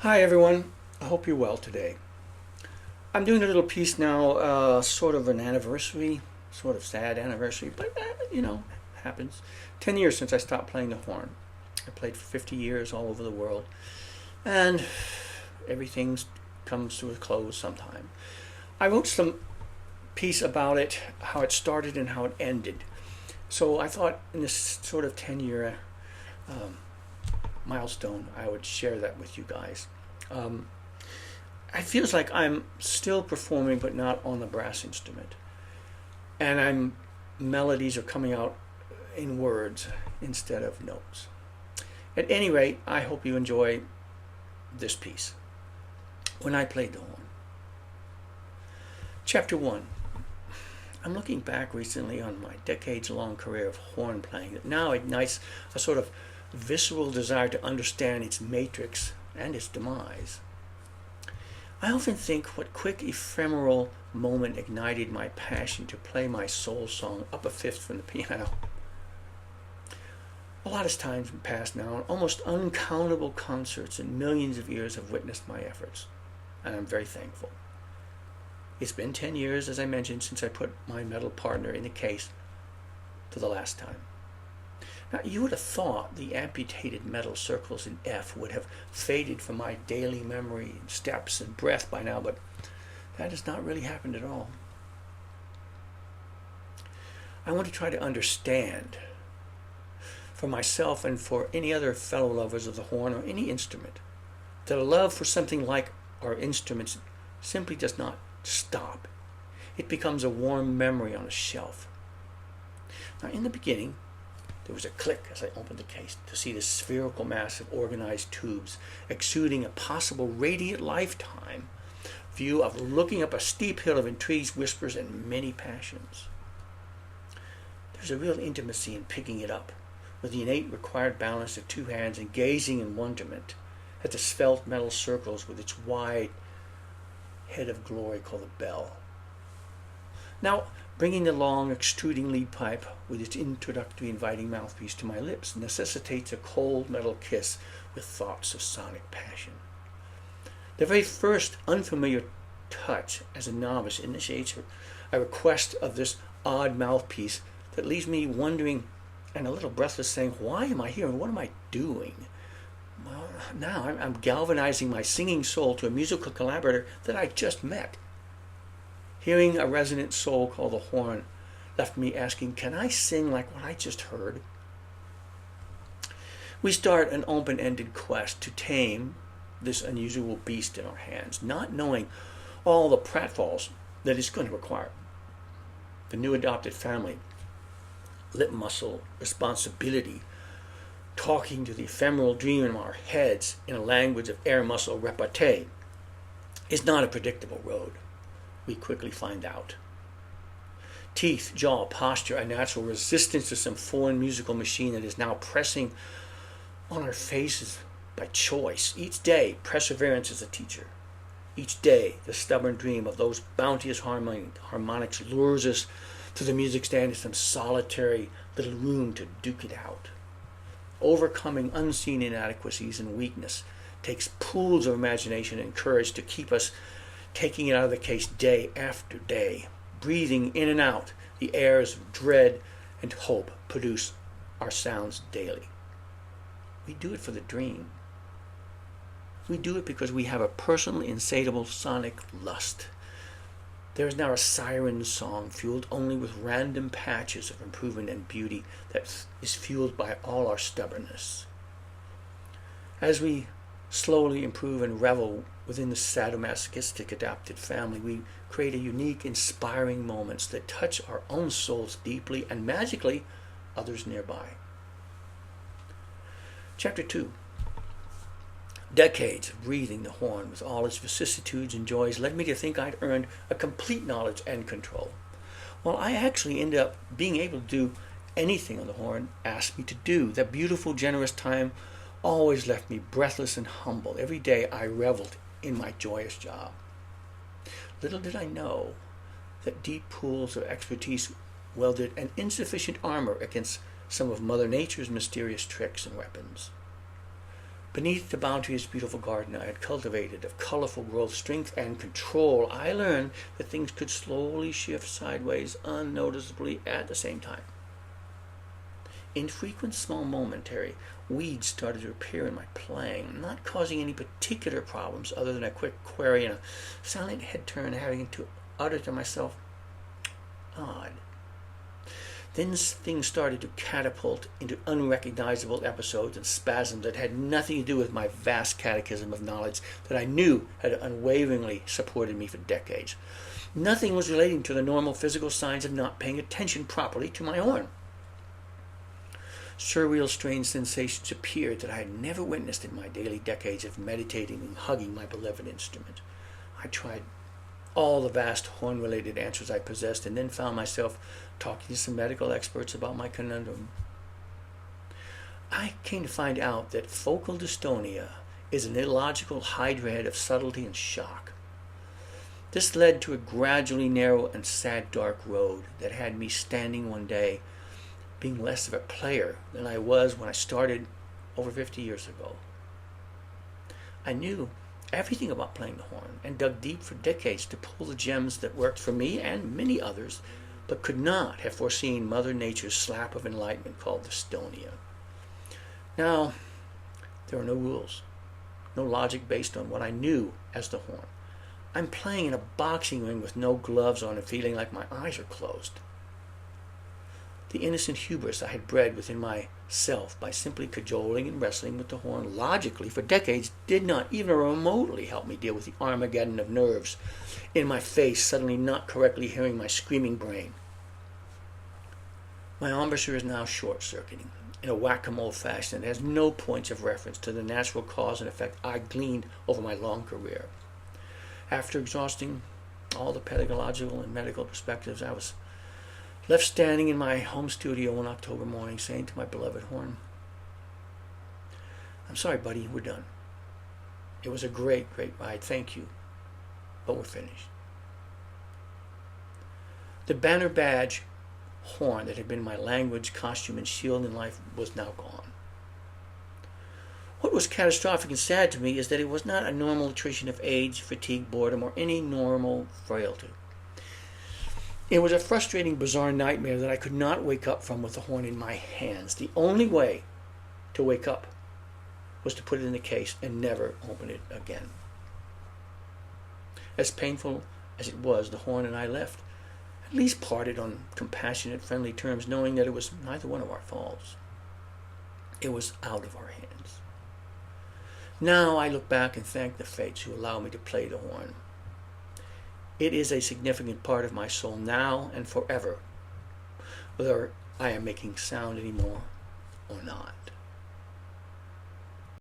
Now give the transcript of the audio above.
Hi everyone, I hope you're well today. I'm doing a little piece now, sort of an anniversary, sort of sad anniversary, but happens. 10 years since I stopped playing the horn. I played for 50 years all over the world, and everything comes to a close sometime. I wrote some piece about it, how it started and how it ended. So I thought in this sort of 10-year milestone, I would share that with you guys. It feels like I'm still performing, but not on the brass instrument, and melodies are coming out in words instead of notes. At any rate, I hope you enjoy this piece. When I played the horn. Chapter 1. I'm looking back recently on my decades-long career of horn playing that now ignites a sort of visceral desire to understand its matrix and its demise. I often think what quick ephemeral moment ignited my passion to play my soul song up a fifth from the piano. A lot of times passed now, and almost uncountable concerts and millions of ears have witnessed my efforts, and I'm very thankful. It's been 10 years, as I mentioned, since I put my metal partner in the case for the last time. Now, you would have thought the amputated metal circles in F would have faded from my daily memory and steps and breath by now, but that has not really happened at all. I want to try to understand, for myself and for any other fellow lovers of the horn or any instrument, that a love for something like our instruments simply does not stop. It becomes a warm memory on a shelf. Now, in the beginning, there was a click as I opened the case to see the spherical mass of organized tubes exuding a possible radiant lifetime view of looking up a steep hill of intrigues, whispers, and many passions. There's a real intimacy in picking it up with the innate required balance of two hands and gazing in wonderment at the svelte metal circles with its wide head of glory called the bell. Now, bringing the long, extruding lead pipe with its introductory inviting mouthpiece to my lips necessitates a cold metal kiss with thoughts of sonic passion. The very first unfamiliar touch as a novice initiates a request of this odd mouthpiece that leaves me wondering and a little breathless, saying, why am I here and what am I doing? Well, now I'm galvanizing my singing soul to a musical collaborator that I just met. Hearing a resonant soul call the horn left me asking, can I sing like what I just heard? We start an open-ended quest to tame this unusual beast in our hands, not knowing all the pratfalls that it's going to require. The new adopted family, lip muscle, responsibility, talking to the ephemeral dream in our heads in a language of air muscle repartee is not a predictable road. We quickly find out. Teeth, jaw, posture, a natural resistance to some foreign musical machine that is now pressing on our faces by choice. Each day, perseverance is a teacher. Each day, the stubborn dream of those bounteous harmonics lures us to the music stand in some solitary little room to duke it out. Overcoming unseen inadequacies and weakness takes pools of imagination and courage to keep us taking it out of the case day after day, breathing in and out the airs of dread and hope produce our sounds daily. We do it for the dream. We do it because we have a personal, insatiable sonic lust. There is now a siren song fueled only with random patches of improvement and beauty that is fueled by all our stubbornness. As we slowly improve and revel within the sadomasochistic adopted family, we create a unique, inspiring moments that touch our own souls deeply and magically others nearby. Chapter 2. Decades of breathing the horn with all its vicissitudes and joys led me to think I'd earned a complete knowledge and control. Well, I actually ended up being able to do anything on the horn asked me to do. That beautiful, generous time always left me breathless and humble. Every day I reveled in my joyous job. Little did I know that deep pools of expertise welded an insufficient armor against some of Mother Nature's mysterious tricks and weapons. Beneath the bounteous, beautiful garden I had cultivated of colorful growth, strength, and control, I learned that things could slowly shift sideways unnoticeably at the same time. Infrequent, small, momentary weeds started to appear in my playing, not causing any particular problems other than a quick query and a silent head turn, having to utter to myself, odd. Then things started to catapult into unrecognizable episodes and spasms that had nothing to do with my vast catechism of knowledge that I knew had unwaveringly supported me for decades. Nothing was relating to the normal physical signs of not paying attention properly to my horn. Surreal, strange sensations appeared that I had never witnessed in my daily decades of meditating and hugging my beloved instrument. I tried all the vast horn-related answers I possessed, and then found myself talking to some medical experts about my conundrum. I came to find out that focal dystonia is an illogical hydra of subtlety and shock. This led to a gradually narrow and sad dark road that had me standing one day being less of a player than I was when I started over 50 years ago. I knew everything about playing the horn and dug deep for decades to pull the gems that worked for me and many others, but could not have foreseen Mother Nature's slap of enlightenment called dystonia. Now, there are no rules, no logic based on what I knew as the horn. I'm playing in a boxing ring with no gloves on and feeling like my eyes are closed. The innocent hubris I had bred within myself by simply cajoling and wrestling with the horn logically for decades did not even remotely help me deal with the Armageddon of nerves in my face suddenly not correctly hearing my screaming brain. My embouchure is now short-circuiting in a whack-a-mole fashion that has no points of reference to the natural cause and effect I gleaned over my long career. After exhausting all the pedagogical and medical perspectives, I was left standing in my home studio one October morning saying to my beloved horn, "I'm sorry, buddy, we're done. It was a great, great ride, thank you, but we're finished." The banner badge horn that had been my language, costume, and shield in life was now gone. What was catastrophic and sad to me is that it was not a normal attrition of age, fatigue, boredom, or any normal frailty. It was a frustrating, bizarre nightmare that I could not wake up from with the horn in my hands. The only way to wake up was to put it in the case and never open it again. As painful as it was, the horn and I left, at least parted on compassionate, friendly terms, knowing that it was neither one of our faults. It was out of our hands. Now I look back and thank the fates who allow me to play the horn. It is a significant part of my soul now and forever, whether I am making sound anymore or not.